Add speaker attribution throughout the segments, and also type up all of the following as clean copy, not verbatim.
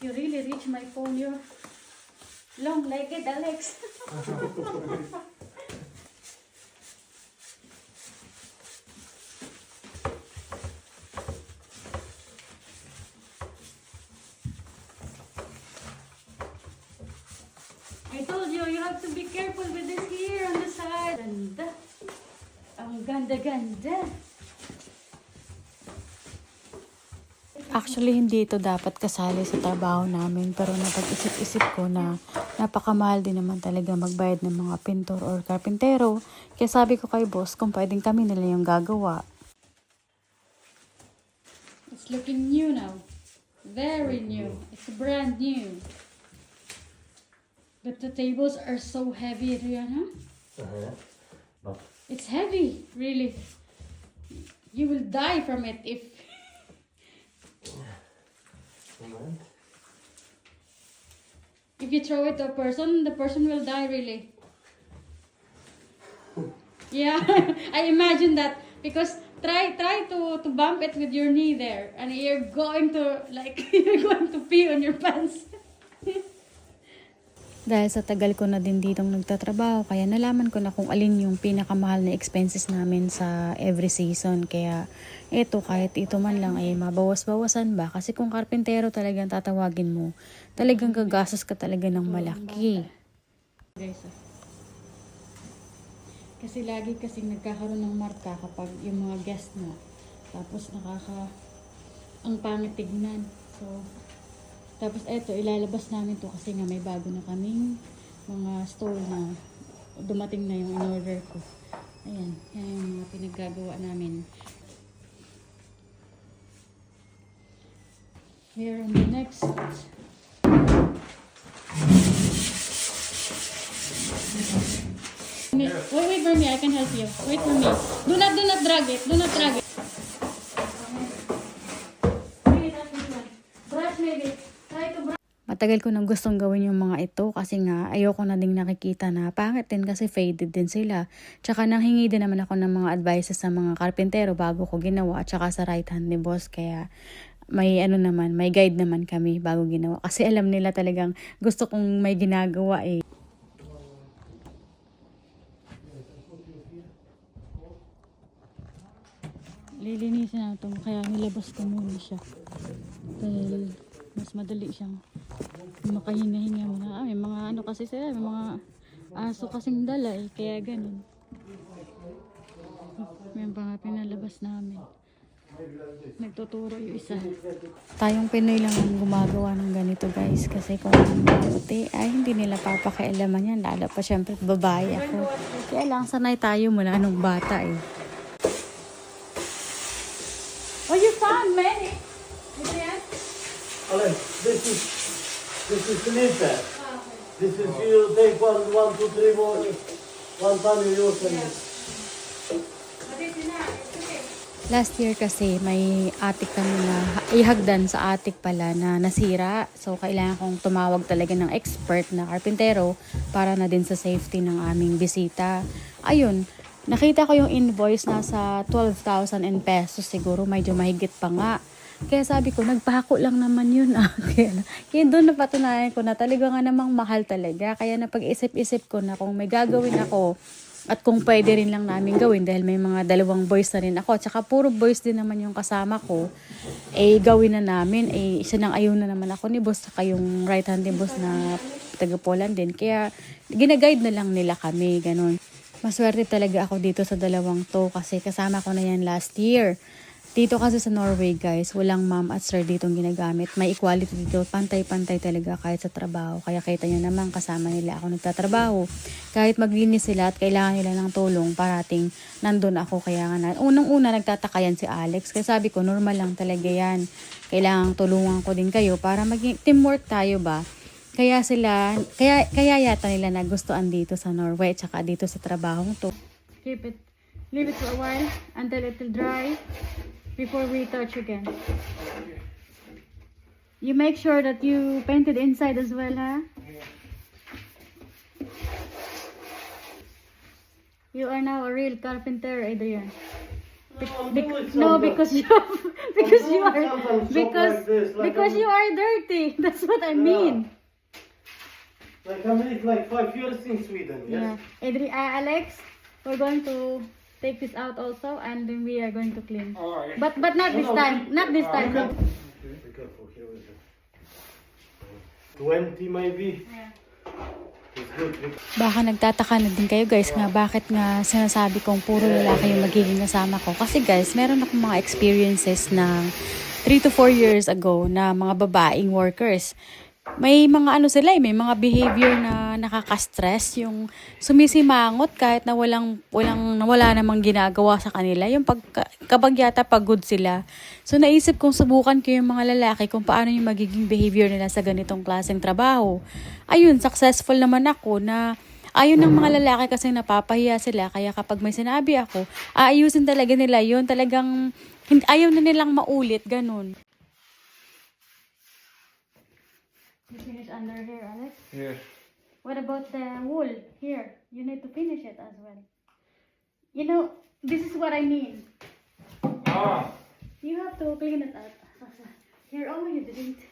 Speaker 1: You really reach my phone. You're long-legged, Alex. I told you, you have to be careful with this here on the side. Ganda. Ang ganda-ganda.
Speaker 2: Actually, hindi ito dapat kasali sa trabaho namin. Pero napag-isip-isip ko na napakamahal din naman talaga magbayad ng mga pintor or karpintero. Kaya sabi ko kay boss kung pwedeng kami nila yung gagawa.
Speaker 1: It's looking new now. Very new. It's brand new. But the tables are so heavy, Rihanna.
Speaker 3: But
Speaker 1: It's heavy, really. You will die from it if... If you throw it to a person, the person will die, really. Yeah, I imagine that. Because try to bump it with your knee there. And you're going to, like, you're going to pee on your pants.
Speaker 2: Dahil sa tagal ko na din ditong nagtatrabaho, kaya nalaman ko na kung alin yung pinakamahal na expenses namin sa every season. Kaya eto, kahit ito man lang ay mabawas-bawasan ba? Kasi kung karpintero talagang tatawagin mo, talagang gagastos ka talaga ng malaki.
Speaker 1: Guys, kasi lagi kasing nagkakaroon ng marka kapag yung mga guest na. Tapos ang pangit tignan. So, tapos eto, ilalabas namin to kasi nga may bago na kaming mga store na dumating na yung in-order ko. Ayan, yan yung mga pinaggagawa namin. Here on the next. Wait for me, I can help you. Wait for me. Do not drag it. Do not drag it. Brush maybe. Try to brush.
Speaker 2: Matagal ko nang gustong gawin yung mga ito kasi nga ayoko na ding nakikita na pangit din kasi faded din sila. Tsaka nanghingi din naman ako ng mga advices sa mga karpintero bago ko ginawa at tsaka sa right hand ni boss. Kaya may may guide naman kami bago ginawa. Kasi alam nila talagang gusto kong may ginagawa eh.
Speaker 1: Lilinisin na ito, kaya nilabas ko muna siya. Dahil mas madali siyang makahinga-hinga muna. May mga kasi sila, may mga aso kasing dala eh, kaya ganun. May mga pinalabas namin. Nagtuturo yung isa.
Speaker 2: Tayong Pinoy lang ang gumagawa ng ganito guys. Kasi kung mabuti ay hindi nila papakialaman yan. Lalo pa syempre babae ako. Kaya lang sanay tayo mula nung bata eh.
Speaker 1: Oh, you found many! Adrian?
Speaker 3: Alex, this is finished. This is you take one, two, three more. One time you use it.
Speaker 2: Last year kasi may attic kami na ihagdan sa attic pala na nasira. So kailangan kong tumawag talaga ng expert na karpintero para na din sa safety ng aming bisita. Ayun, nakita ko yung invoice nasa 12,000 pesos siguro, medyo mahigit pa nga. Kaya sabi ko, nagpahako lang naman yun. Kaya doon napatunayan ko na talaga nga namang mahal talaga. Kaya napag-isip-isip ko na kung may gagawin ako at kung pwede rin lang namin gawin dahil may mga dalawang boys na rin ako. Tsaka puro boys din naman yung kasama ko. Eh gawin na namin. Eh isa nang ayaw na naman ako ni boss. Saka yung right hand ni boss na taga Poland din. Kaya ginaguide na lang nila kami. Ganun. Maswerte talaga ako dito sa dalawang to kasi kasama ko na yan last year. Dito kasi sa Norway guys, walang ma'am at sir ditong ginagamit. May equality dito, pantay-pantay talaga kahit sa trabaho. Kaya kita nyo naman kasama nila ako nagtatrabaho. Kahit maglinis sila at kailangan nila ng tulong, parating nandun ako. Kaya nga unang-una nagtataka yan si Alex. Kaya sabi ko, normal lang talaga yan. Kailangan tulungan ko din kayo para maging teamwork tayo ba? Kaya yata nila nagustuhan dito sa Norway tsaka dito sa trabaho to.
Speaker 1: Leave it for a while until it will dry before we touch again. You make sure that you paint it inside as well, huh? You are now a real carpenter, Adrian. No, because you because you are because you are dirty. That's what I mean.
Speaker 3: Like I lived like 5 years in Sweden.
Speaker 1: Yeah.
Speaker 3: Yes.
Speaker 1: Alex, we're going to take this out also, and then we are going to clean.
Speaker 3: Alright.
Speaker 1: But not this time. Not this time. No.
Speaker 3: Be careful. Here is it. 20 maybe.
Speaker 1: Yeah.
Speaker 3: It's good.
Speaker 2: Baka nagtataka na din kayo guys nga bakit nga sinasabi kong puro lalaki yung magiging kasama ko. Kasi guys, meron akong mga experiences ng 3 to 4 years ago na mga babaeng workers. May mga ano sila may mga behavior na nakaka-stress, yung sumisimangot kahit na wala namang ginagawa sa kanila, yung kapag yata pagod sila. So naisip kong subukan ko yung mga lalaki kung paano yung magiging behavior nila sa ganitong klaseng trabaho. Ayun, successful naman ako na ayun ng mga lalaki kasi napapahiya sila, kaya kapag may sinabi ako, aayusin talaga nila yun, talagang ayaw na nilang maulit, ganun.
Speaker 1: You finish under here, Alex.
Speaker 3: Yeah.
Speaker 1: What about the wool here? You need to finish it as well. You know, this is what I mean. You have to clean it out. Here, oh, you didn't.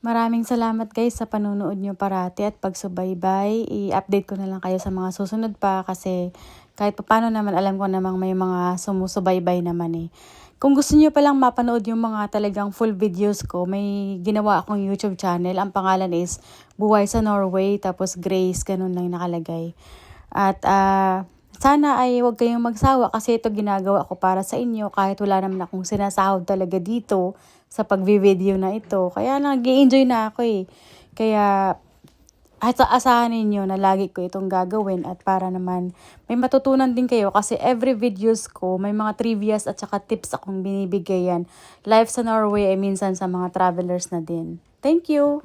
Speaker 2: Maraming salamat guys sa panunood nyo parati at pagsubaybay. I-update ko na lang kayo sa mga susunod pa kasi kahit paano naman alam ko namang may mga sumusubaybay naman eh. Kung gusto nyo palang mapanood yung mga talagang full videos ko, may ginawa akong YouTube channel. Ang pangalan is Buhay sa Norway, tapos Grace, ganun lang nakalagay. At sana ay huwag kayong magsawa kasi ito ginagawa ko para sa inyo kahit wala naman akong sinasahod talaga dito sa pagvi-video na ito. Kaya nag-i-enjoy na ako eh. Kaya asahan ninyo na lagi ko itong gagawin at para naman may matutunan din kayo kasi every videos ko may mga trivias at saka tips akong binibigay yan. Life sa Norway ay minsan sa mga travelers na din. Thank you!